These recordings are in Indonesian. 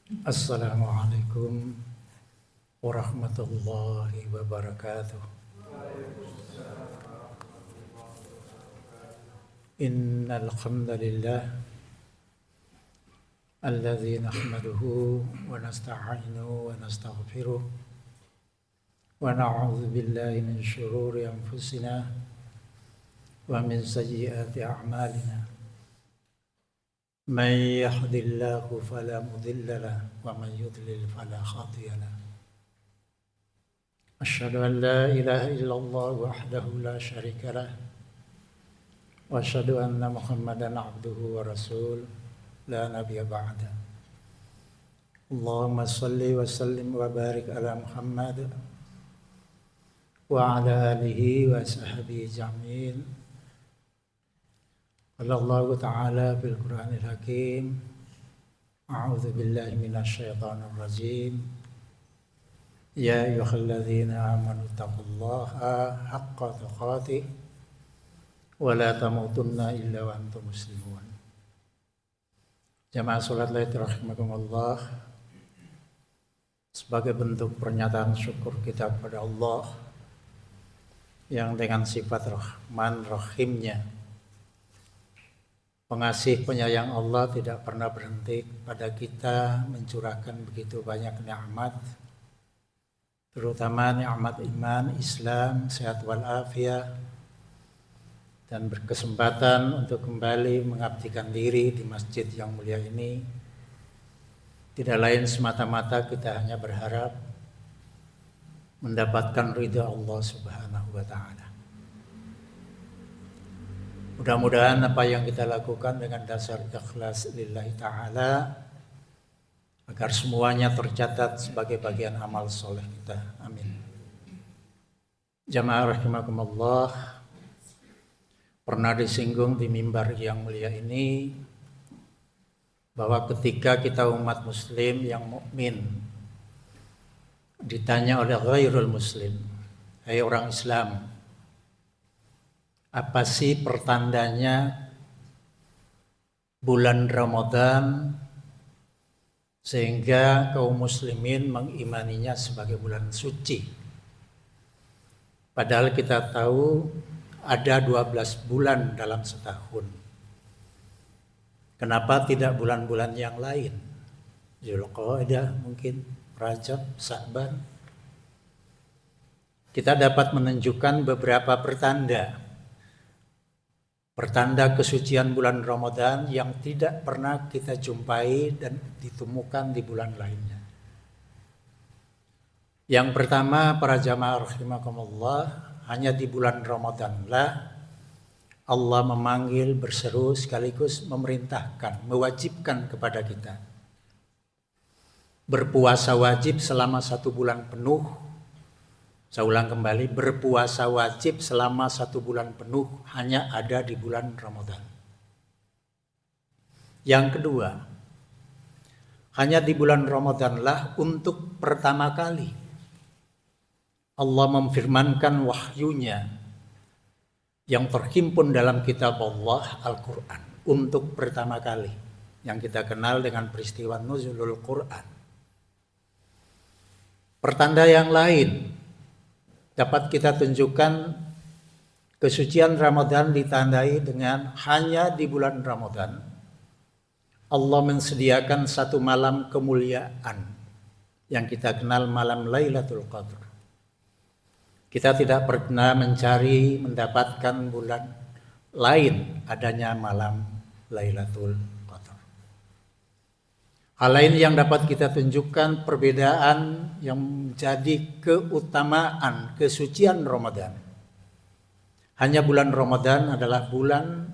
Assalamualaikum warahmatullahi wabarakatuh. Innal hamdalillah alladzi nahmaduhu wa nasta'inuhu wa nastaghfiruh wa na'udzu billahi min shururi anfusina wa min sayyiati a'malina. Man yahdihillahu fala mudilla lahu wa man yudlil fala hadiya lahu. Asyhadu an la ilaha illallah wahdahu la syarika lah wa asyhadu anna Muhammadan abduhu wa rasul la nabiyya ba'da. Allahumma salli wa sallim wa barik ala Muhammad wa ala alihi wa sahbihi jami'in. Allah Ta'ala fil Qur'anil Hakim. A'udzu billahi minasy syaithanir rajim. Ya ayyuhalladzina amanu taqullaha haqqa tuqatih wa la tamutunna illa wa antum muslimun. Jamaah salat Lail rahimakumullah. Sebagai bentuk pernyataan syukur kita kepada Allah yang dengan sifat Rahman Rahimnya, pengasih penyayang Allah, tidak pernah berhenti pada kita mencurahkan begitu banyak nikmat, terutama nikmat iman, Islam, sehat walafiat, dan berkesempatan untuk kembali mengabdikan diri di masjid yang mulia ini. Tidak lain semata-mata kita hanya berharap mendapatkan ridha Allah Subhanahu wa Ta'ala. Mudah-mudahan apa yang kita lakukan dengan dasar ikhlas lillahi ta'ala, agar semuanya tercatat sebagai bagian amal soleh kita. Amin. Jamaah rahimakumullah, pernah disinggung di mimbar yang mulia ini bahwa ketika kita umat muslim yang mukmin ditanya oleh ghairul muslim, hai orang Islam, apa sih pertandanya bulan Ramadan sehingga kaum muslimin mengimaninya sebagai bulan suci? Padahal kita tahu ada 12 bulan dalam setahun. Kenapa tidak bulan-bulan yang lain? Zulqa'dah mungkin, Rajab, Sa'ban. Kita dapat menunjukkan beberapa pertanda kesucian bulan Ramadan yang tidak pernah kita jumpai dan ditemukan di bulan lainnya. Yang pertama, para jamaah rahimakumullah, hanya di bulan Ramadanlah Allah memanggil, berseru, sekaligus memerintahkan, mewajibkan kepada kita berpuasa wajib selama 1 bulan penuh. Saya ulang kembali, berpuasa wajib selama 1 bulan penuh hanya ada di bulan Ramadan. Yang kedua, hanya di bulan Ramadanlah untuk pertama kali Allah memfirmankan wahyunya yang terhimpun dalam kitab Allah, Al-Quran, untuk pertama kali, yang kita kenal dengan peristiwa Nuzulul Quran. Pertanda yang lain dapat kita tunjukkan kesucian Ramadan ditandai dengan hanya di bulan Ramadan Allah mensediakan 1 malam kemuliaan yang kita kenal malam Lailatul Qadar. Kita tidak pernah mencari mendapatkan bulan lain adanya malam Lailatul Qadar. Hal lain yang dapat kita tunjukkan perbedaan yang menjadi keutamaan kesucian Ramadan. Hanya bulan Ramadan adalah bulan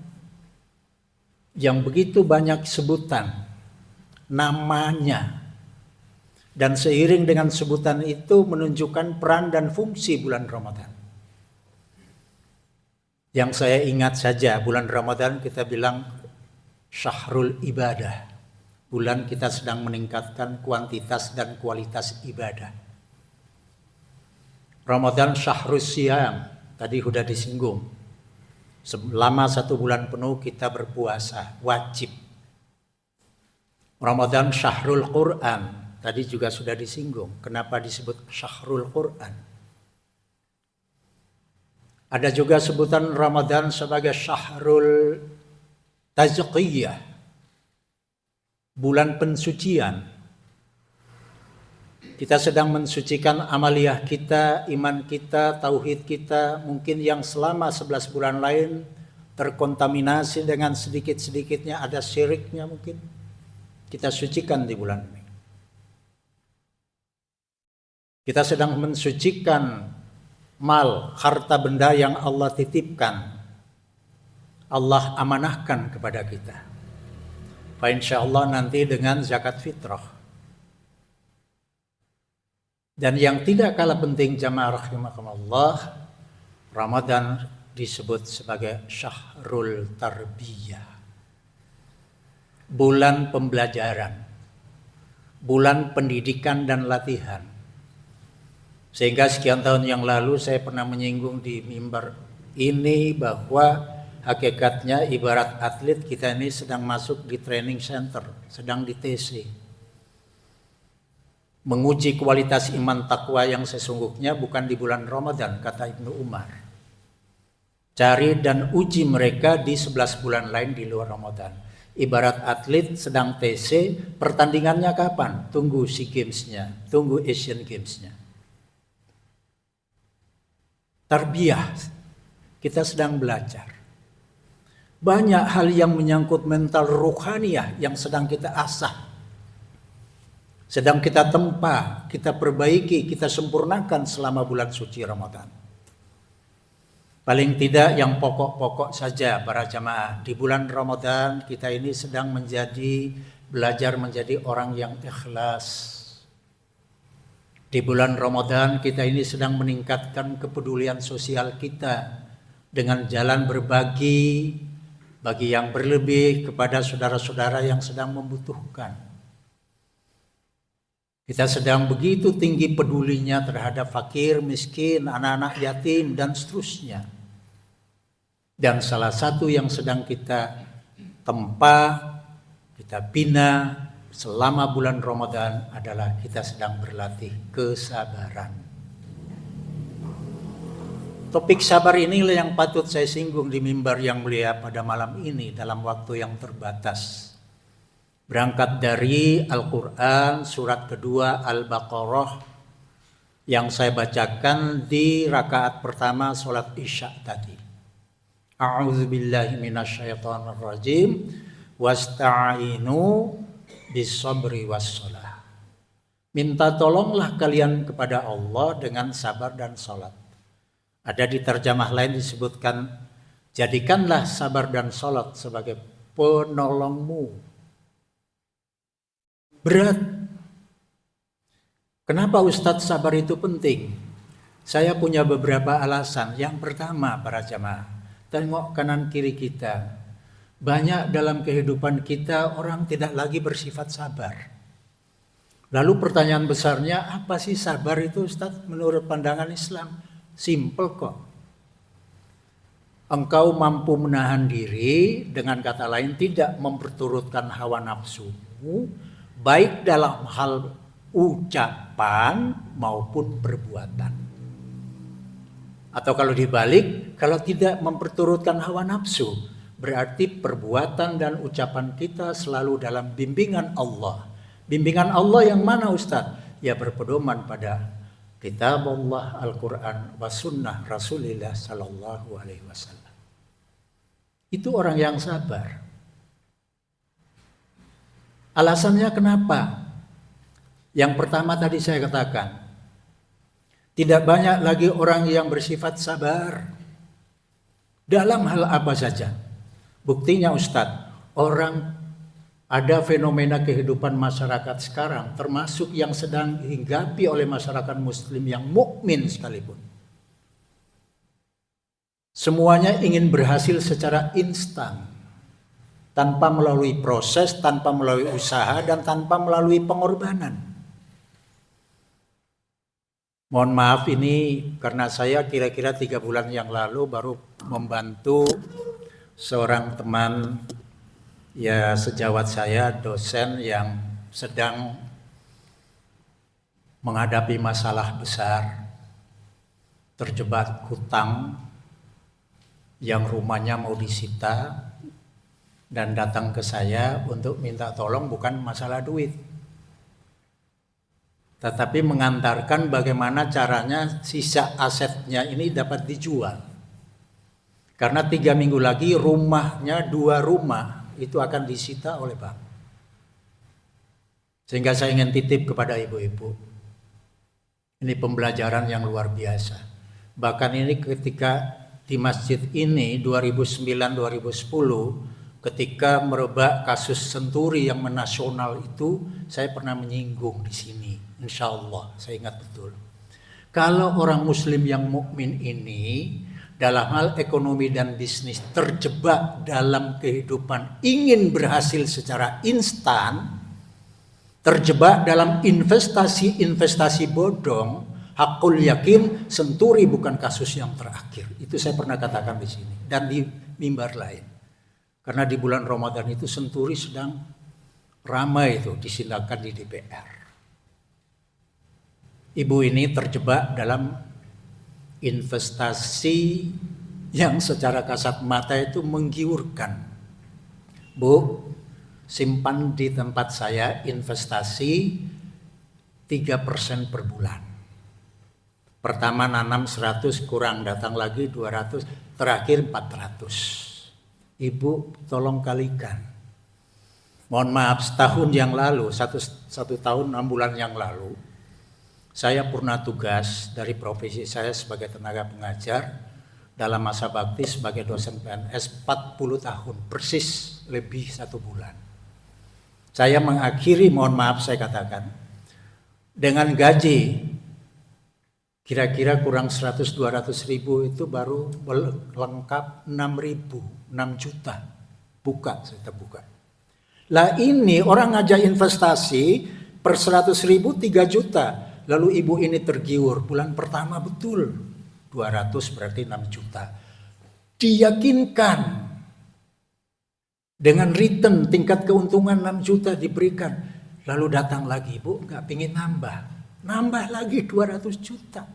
yang begitu banyak sebutan namanya, dan seiring dengan sebutan itu menunjukkan peran dan fungsi bulan Ramadan. Yang saya ingat saja, bulan Ramadan kita bilang syahrul ibadah. Bulan kita sedang meningkatkan kuantitas dan kualitas ibadah. Ramadan syahrus siyam, tadi sudah disinggung. Selama 1 bulan penuh kita berpuasa, wajib. Ramadan Syahrul Quran. Tadi juga sudah disinggung. Kenapa disebut Syahrul Quran? Ada juga sebutan Ramadan sebagai Syahrul Tazkiyah. Bulan pensucian. Kita sedang mensucikan amaliyah kita, iman kita, tauhid kita. Mungkin yang selama 11 bulan lain terkontaminasi dengan sedikit-sedikitnya ada syiriknya mungkin. Kita sucikan di bulan ini. Kita sedang mensucikan mal, harta benda yang Allah titipkan. Allah amanahkan kepada kita. Fa insyaallah nanti dengan zakat fitrah. Dan yang tidak kalah penting jamaah rahimakumullah, Ramadan disebut sebagai Syahrul Tarbiyah. Bulan pembelajaran. Bulan pendidikan dan latihan. Sehingga sekian tahun yang lalu saya pernah menyinggung di mimbar ini bahwa hakikatnya ibarat atlet kita ini sedang masuk di training center, sedang di TC. Menguji kualitas iman takwa yang sesungguhnya bukan di bulan Ramadan, kata Ibnu Umar. Cari dan uji mereka di 11 bulan lain di luar Ramadan. Ibarat atlet sedang TC, pertandingannya kapan? Tunggu SEA Games-nya, tunggu Asian Games-nya. Tarbiyah, kita sedang belajar. Banyak hal yang menyangkut mental ruhaniyah yang sedang kita asah. Sedang kita tempa, kita perbaiki, kita sempurnakan selama bulan suci Ramadan. Paling tidak yang pokok-pokok saja para jamaah. Di bulan Ramadan kita ini sedang belajar menjadi orang yang ikhlas. Di bulan Ramadan kita ini sedang meningkatkan kepedulian sosial kita dengan jalan berbagi bagi yang berlebih kepada saudara-saudara yang sedang membutuhkan. Kita sedang begitu tinggi pedulinya terhadap fakir, miskin, anak-anak yatim dan seterusnya. Dan salah satu yang sedang kita tempa, kita bina selama bulan Ramadan adalah kita sedang berlatih kesabaran. Topik sabar inilah yang patut saya singgung di mimbar yang mulia pada malam ini dalam waktu yang terbatas. Berangkat dari Al-Quran surat kedua Al-Baqarah yang saya bacakan di rakaat pertama sholat Isya tadi. A'udzubillahi minasyaitonirrajim. Wasta'inu bisabri wassalah. Minta tolonglah kalian kepada Allah dengan sabar dan salat. Ada di terjemah lain disebutkan, jadikanlah sabar dan salat sebagai penolongmu. Berat. Kenapa Ustadz sabar itu penting? Saya punya beberapa alasan. Yang pertama para jamaah, tengok kanan kiri kita. Banyak dalam kehidupan kita orang tidak lagi bersifat sabar. Lalu pertanyaan besarnya, apa sih sabar itu Ustaz menurut pandangan Islam? Simple kok. Engkau mampu menahan diri, dengan kata lain tidak memperturutkan hawa nafsumu, baik dalam hal ucapan maupun perbuatan. Atau kalau dibalik, kalau tidak memperturutkan hawa nafsu, berarti perbuatan dan ucapan kita selalu dalam bimbingan Allah. Bimbingan Allah yang mana Ustaz? Ya berpedoman pada kitab Allah, Al-Quran, wa sunnah Rasulullah Sallallahu Alaihi Wasallam. Itu orang yang sabar. Alasannya kenapa? Yang pertama tadi saya katakan, tidak banyak lagi orang yang bersifat sabar dalam hal apa saja. Buktinya Ustadz, orang ada fenomena kehidupan masyarakat sekarang, termasuk yang sedang dihinggapi oleh masyarakat muslim yang mukmin sekalipun. Semuanya ingin berhasil secara instan, tanpa melalui proses, tanpa melalui usaha, dan tanpa melalui pengorbanan. Mohon maaf ini karena saya kira-kira 3 bulan yang lalu baru membantu seorang teman Ya sejawat saya dosen yang sedang menghadapi masalah besar, terjebak hutang yang rumahnya mau disita dan datang ke saya untuk minta tolong bukan masalah duit, tetapi mengantarkan bagaimana caranya sisa asetnya ini dapat dijual. Karena 3 minggu lagi rumahnya 2 rumah itu akan disita oleh bank. Sehingga saya ingin titip kepada ibu-ibu. Ini pembelajaran yang luar biasa. Bahkan ini ketika di masjid ini 2009-2010 ketika merebak kasus Senturi yang menasional itu, saya pernah menyinggung di sini. Insya Allah, saya ingat betul. Kalau orang Muslim yang mukmin ini dalam hal ekonomi dan bisnis terjebak dalam kehidupan ingin berhasil secara instan, terjebak dalam investasi bodong, hakul yakin Senturi bukan kasus yang terakhir. Itu saya pernah katakan di sini dan di mimbar lain. Karena di bulan Ramadan itu Senturi sedang ramai itu disidangkan di DPR. Ibu ini terjebak dalam investasi yang secara kasat mata itu menggiurkan. Bu, simpan di tempat saya investasi 3% per bulan. Pertama nanam 100 kurang datang lagi 200, terakhir 400. Ibu tolong kalikan. Mohon maaf, setahun yang lalu, satu tahun 6 bulan yang lalu, saya purna tugas dari profesi saya sebagai tenaga pengajar dalam masa bakti sebagai dosen PNS 40 tahun, persis lebih 1 bulan. Saya mengakhiri, mohon maaf saya katakan, dengan gaji kira-kira kurang 100-200 ribu itu baru lengkap 6 ribu, 6 juta. Buka, saya terbuka. Lah ini orang ngajak investasi per 100 ribu 3 juta. Lalu ibu ini tergiur, bulan pertama betul 200 berarti 6 juta. Diyakinkan dengan return tingkat keuntungan 6 juta diberikan. Lalu datang lagi, Bu nggak pingin nambah lagi 200 juta.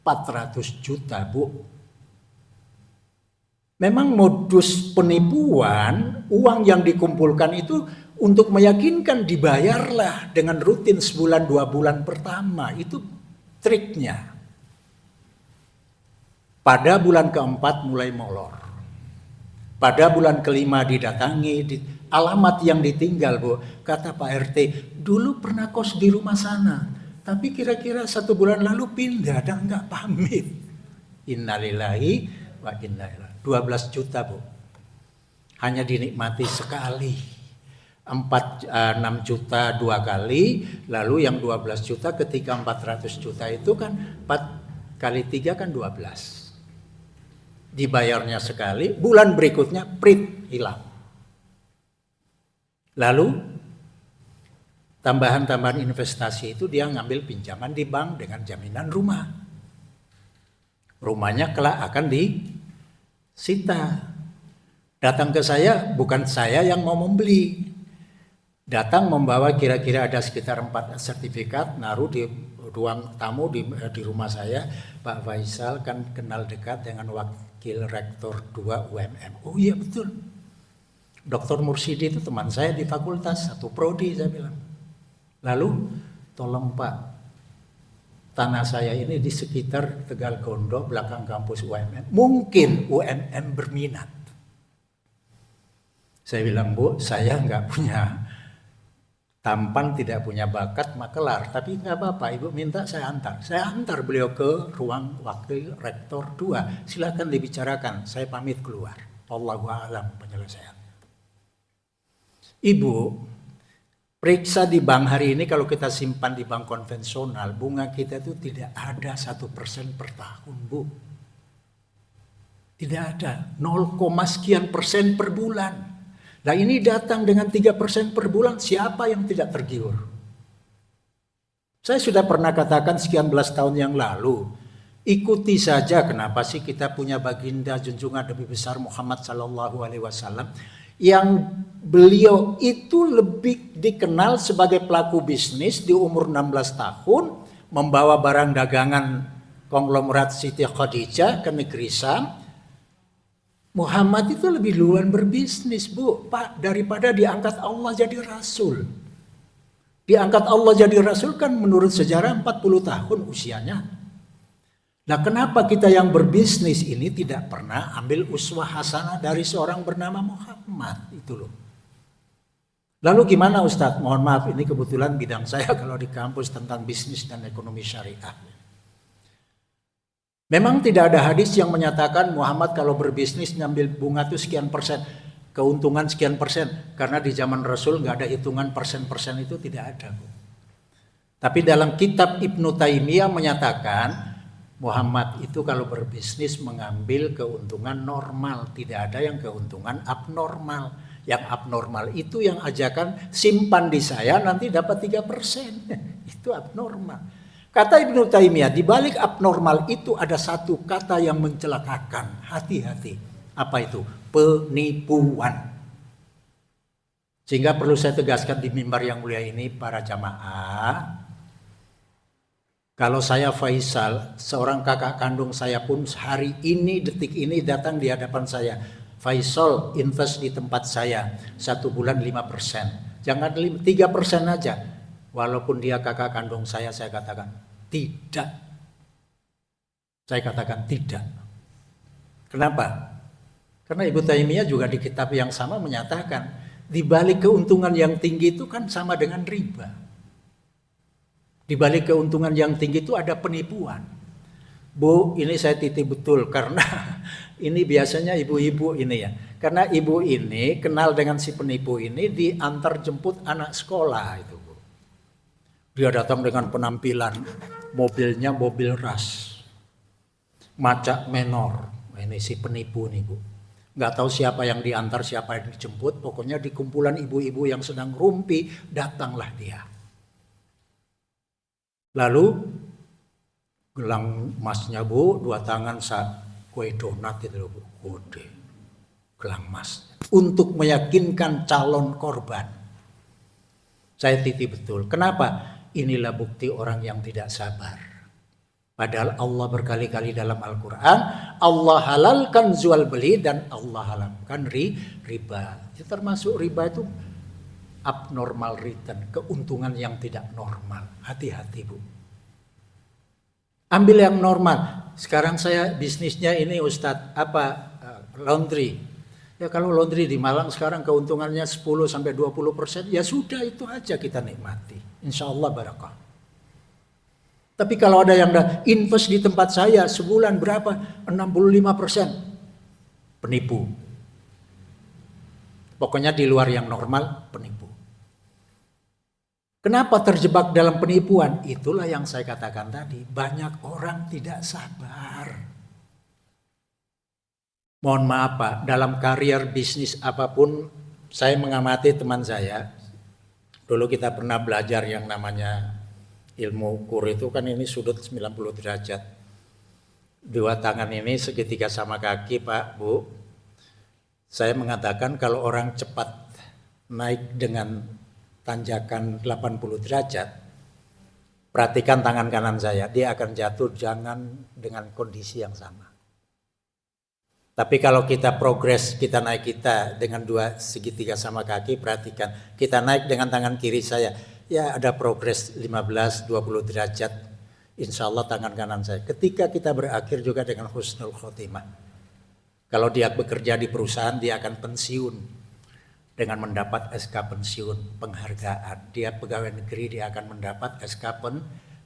400 juta, Bu. Memang modus penipuan, uang yang dikumpulkan itu untuk meyakinkan dibayarlah dengan rutin sebulan 2 bulan pertama. Itu triknya. Pada bulan keempat mulai molor. Pada bulan kelima didatangi, alamat yang ditinggal, Bu. Kata Pak RT, dulu pernah kos di rumah sana, tapi kira-kira 1 bulan lalu pindah dan nggak pamit. Innalillahi wa inna ilaihi. 12 juta, Bu. Hanya dinikmati sekali. 6 juta 2 kali, lalu yang 12 juta ketika 400 juta itu kan 4 kali 3 kan 12. Dibayarnya sekali, bulan berikutnya prit hilang. Lalu tambahan-tambahan investasi itu dia ngambil pinjaman di bank dengan jaminan rumah. Rumahnya kelak akan disita. Datang ke saya, bukan saya yang mau membeli. Datang membawa kira-kira ada sekitar 4 sertifikat, naruh di ruang tamu di rumah saya. Pak Faisal kan kenal dekat dengan Wakil Rektor 2 UMM. Oh iya betul. Dr. Mursidi itu teman saya di fakultas, satu prodi saya bilang. Lalu tolong Pak, tanah saya ini di sekitar Tegal Gondo, belakang kampus UMM. Mungkin UMM berminat. Saya bilang, Bu, saya nggak punya tampan, tidak punya bakat makelar, tapi nggak apa-apa, Ibu minta saya antar. Saya antar beliau ke ruang Wakil Rektor 2. Silakan dibicarakan, saya pamit keluar. Wallahu a'lam penyelesaian. Ibu, periksa di bank hari ini kalau kita simpan di bank konvensional, bunga kita itu tidak ada 1% per tahun, Bu. Tidak ada, 0, sekian persen per bulan. Nah ini datang dengan 3% per bulan, siapa yang tidak tergiur? Saya sudah pernah katakan sekian belas tahun yang lalu, ikuti saja kenapa sih kita punya baginda junjungan Nabi besar Muhammad SAW yang beliau itu lebih dikenal sebagai pelaku bisnis di umur 16 tahun, membawa barang dagangan konglomerat Siti Khadijah ke negeri Syam. Muhammad itu lebih duluan berbisnis, Bu, Pak, daripada diangkat Allah jadi rasul. Diangkat Allah jadi rasul kan menurut sejarah 40 tahun usianya. Nah, kenapa kita yang berbisnis ini tidak pernah ambil uswah hasanah dari seorang bernama Muhammad itu loh. Lalu gimana Ustadz? Mohon maaf, ini kebetulan bidang saya kalau di kampus tentang bisnis dan ekonomi syariah. Memang tidak ada hadis yang menyatakan Muhammad kalau berbisnis ngambil bunga itu sekian persen, keuntungan sekian persen. Karena di zaman Rasul nggak ada hitungan persen-persen, itu tidak ada. Tapi dalam kitab Ibnu Taimiyah menyatakan Muhammad itu kalau berbisnis mengambil keuntungan normal, tidak ada yang keuntungan abnormal. Yang abnormal itu yang ajakan simpan di saya nanti dapat 3%. Itu abnormal. Kata Ibnu Taimiyah, di balik abnormal itu ada satu kata yang mencelakakan. Hati-hati. Apa itu? Penipuan. Sehingga perlu saya tegaskan di mimbar yang mulia ini, para jamaah, kalau saya Faisal, seorang kakak kandung saya pun hari ini, detik ini datang di hadapan saya. Faisal, invest di tempat saya 1 bulan 5%. Jangan 3% aja. Walaupun dia kakak kandung saya katakan tidak. Saya katakan tidak. Kenapa? Karena Ibu Taimiyah juga di kitab yang sama menyatakan di balik keuntungan yang tinggi itu kan sama dengan riba. Di balik keuntungan yang tinggi itu ada penipuan. Bu, ini saya titip betul karena ini biasanya ibu-ibu ini ya. Karena ibu ini kenal dengan si penipu ini diantar jemput anak sekolah itu. Dia datang dengan penampilan mobilnya mobil ras, macak menor. Ini si penipu nih Bu. Nggak tahu siapa yang diantar, siapa yang dijemput. Pokoknya di kumpulan ibu-ibu yang sedang rumpi datanglah dia. Lalu gelang emasnya Bu, 2 tangan kue donat itu Bu, gede. Gelang emas untuk meyakinkan calon korban. Saya titip betul. Kenapa? Inilah bukti orang yang tidak sabar. Padahal Allah berkali-kali dalam Al-Quran, Allah halalkan jual beli dan Allah haramkan riba. Itu termasuk riba itu abnormal return, keuntungan yang tidak normal. Hati-hati Bu. Ambil yang normal. Sekarang saya bisnisnya ini Ustadz, laundry. Ya kalau laundry di Malang sekarang keuntungannya 10-20%, ya sudah itu aja kita nikmati. Insya Allah barakah. Tapi kalau ada yang invest di tempat saya sebulan berapa? 65%. Penipu. Pokoknya di luar yang normal, penipu. Kenapa terjebak dalam penipuan? Itulah yang saya katakan tadi. Banyak orang tidak sabar. Mohon maaf Pak, dalam karier bisnis apapun, saya mengamati teman saya. Dulu kita pernah belajar yang namanya ilmu ukur itu kan ini sudut 90 derajat. 2 tangan ini segitiga sama kaki Pak, Bu. Saya mengatakan kalau orang cepat naik dengan tanjakan 80 derajat, perhatikan tangan kanan saya, dia akan jatuh jangan dengan kondisi yang sama. Tapi kalau kita progres, kita naik dengan 2 segitiga sama kaki, perhatikan. Kita naik dengan tangan kiri saya, ya ada progres 15-20 derajat. Insya Allah tangan kanan saya. Ketika kita berakhir juga dengan husnul khotimah. Kalau dia bekerja di perusahaan, dia akan pensiun. Dengan mendapat SK pensiun, penghargaan. Dia pegawai negeri, dia akan mendapat SK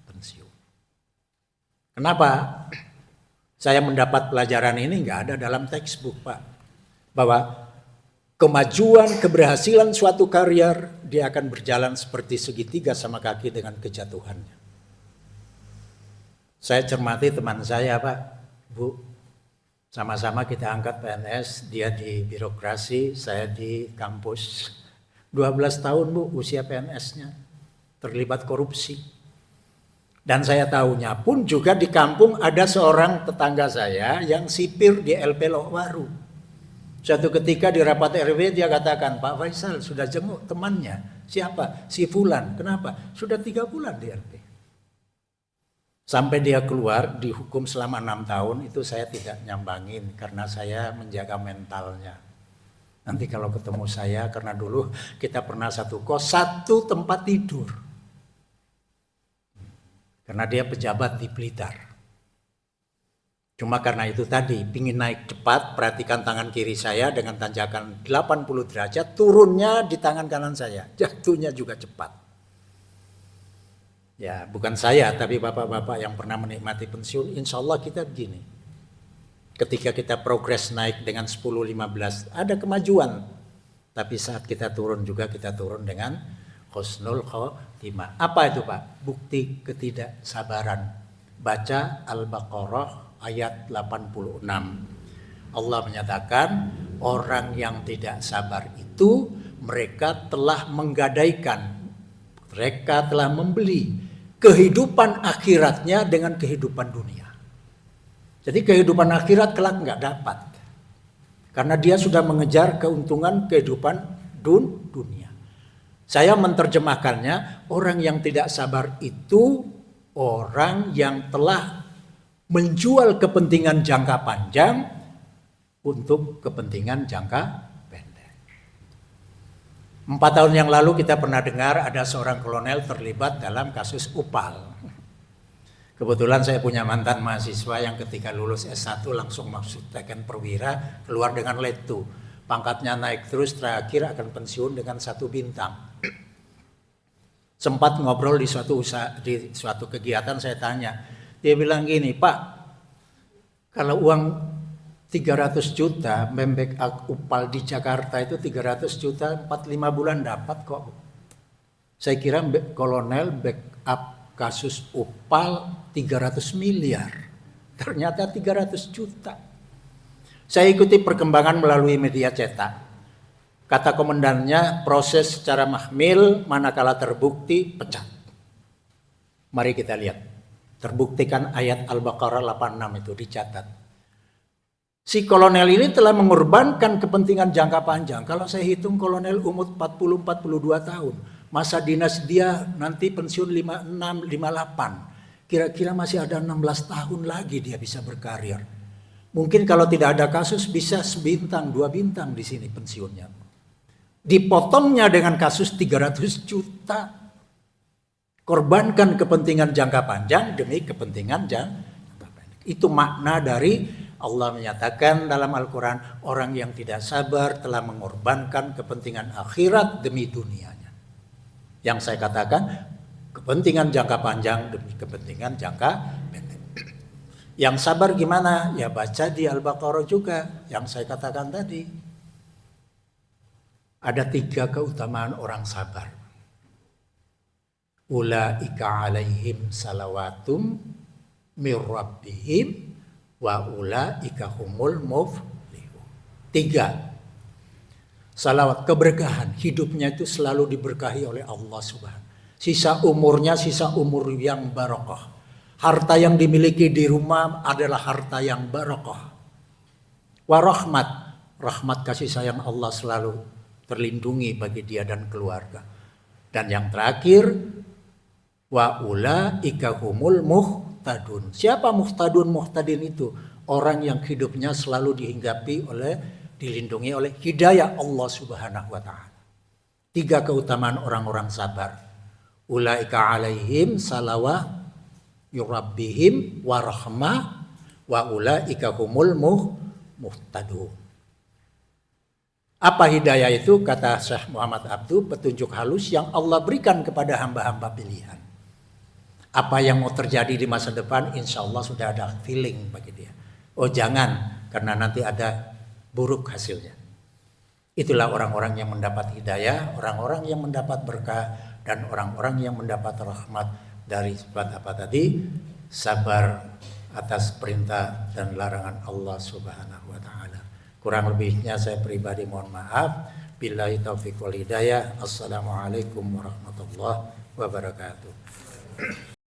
pensiun. Kenapa? Saya mendapat pelajaran ini nggak ada dalam textbook Pak. Bahwa kemajuan, keberhasilan suatu karier, dia akan berjalan seperti segitiga sama kaki dengan kejatuhannya. Saya cermati teman saya Pak, Bu. Sama-sama kita angkat PNS, dia di birokrasi, saya di kampus. 12 tahun Bu usia PNS-nya, terlibat korupsi. Dan saya tahunya pun juga di kampung ada seorang tetangga saya yang sipir di LP Lok Waru. Suatu ketika di rapat RW dia katakan, Pak Faisal sudah jenguk temannya. Siapa? Si Fulan. Kenapa? Sudah 3 bulan di RW. Sampai dia keluar dihukum selama 6 tahun itu saya tidak nyambangin karena saya menjaga mentalnya. Nanti kalau ketemu saya, karena dulu kita pernah satu kos, satu tempat tidur. Karena dia pejabat di Blitar. Cuma karena itu tadi, pingin naik cepat, perhatikan tangan kiri saya dengan tanjakan 80 derajat, turunnya di tangan kanan saya, jatuhnya juga cepat. Ya, bukan saya, tapi bapak-bapak yang pernah menikmati pensiun, insya Allah kita begini. Ketika kita progres naik dengan 10-15, ada kemajuan. Tapi saat kita turun juga, kita turun dengan husnul khotimah. Apa itu Pak? Bukti ketidaksabaran. Baca Al-Baqarah ayat 86. Allah menyatakan orang yang tidak sabar itu mereka telah menggadaikan, mereka telah membeli kehidupan akhiratnya dengan kehidupan dunia. Jadi kehidupan akhirat kelak nggak dapat. Karena dia sudah mengejar keuntungan kehidupan dunia. Saya menerjemahkannya, orang yang tidak sabar itu orang yang telah menjual kepentingan jangka panjang untuk kepentingan jangka pendek. 4 tahun yang lalu kita pernah dengar ada seorang kolonel terlibat dalam kasus UPAL. Kebetulan saya punya mantan mahasiswa yang ketika lulus S1 langsung masuk teknik perwira, keluar dengan letu. Pangkatnya naik terus, terakhir akan pensiun dengan 1 bintang. Sempat ngobrol di suatu kegiatan, saya tanya. Dia bilang gini, Pak, kalau uang 300 juta, membackup UPAL di Jakarta itu 300 juta, 4-5 bulan dapat kok. Saya kira kolonel backup kasus UPAL 300 miliar. Ternyata 300 juta. Saya ikuti perkembangan melalui media cetak. Kata komandannya, proses secara mahmil, manakala terbukti, pecat. Mari kita lihat. Terbuktikan ayat Al-Baqarah 86 itu dicatat. Si kolonel ini telah mengorbankan kepentingan jangka panjang. Kalau saya hitung kolonel umur 40-42 tahun. Masa dinas dia nanti pensiun 56-58. Kira-kira masih ada 16 tahun lagi dia bisa berkarir. Mungkin kalau tidak ada kasus bisa 1 bintang, 2 bintang di sini pensiunnya. Dipotongnya dengan kasus 300 juta. Korbankan kepentingan jangka panjang demi kepentingan jangka pendek. Itu makna dari Allah menyatakan dalam Al-Quran, orang yang tidak sabar telah mengorbankan kepentingan akhirat demi dunianya. Yang saya katakan, kepentingan jangka panjang demi kepentingan jangka pendek. Yang sabar gimana? Ya baca di Al-Baqarah juga, yang saya katakan tadi. Ada 3 keutamaan orang sabar. Ulaika alaihim salawatum mir rabbihim wa ulaika humul muflihun. 3. Salawat, keberkahan. Hidupnya itu selalu diberkahi oleh Allah Subhanahu. Sisa umurnya sisa umur yang barokah. Harta yang dimiliki di rumah adalah harta yang barokah. Wa rahmat, rahmat kasih sayang Allah selalu terlindungi bagi dia dan keluarga. Dan yang terakhir, wa ulaika humul muhtadun. Siapa muhtadun? Muhtadin itu orang yang hidupnya selalu dilindungi oleh hidayah Allah Subhanahu wa taala. 3 keutamaan orang-orang sabar. Ulaika alaihim salawat yurabbihim wa rahmah wa ulaika humul muhtadun. Apa hidayah itu? Kata Syekh Muhammad Abdu, petunjuk halus yang Allah berikan kepada hamba-hamba pilihan. Apa yang mau terjadi di masa depan, insya Allah sudah ada feeling bagi dia. Oh jangan, karena nanti ada buruk hasilnya. Itulah orang-orang yang mendapat hidayah, orang-orang yang mendapat berkah, dan orang-orang yang mendapat rahmat dari sebab apa tadi? Sabar atas perintah dan larangan Allah Subhanahu wa taala. Kurang lebihnya saya pribadi mohon maaf. Billahi taufiq wal hidayah. Assalamualaikum warahmatullahi wabarakatuh.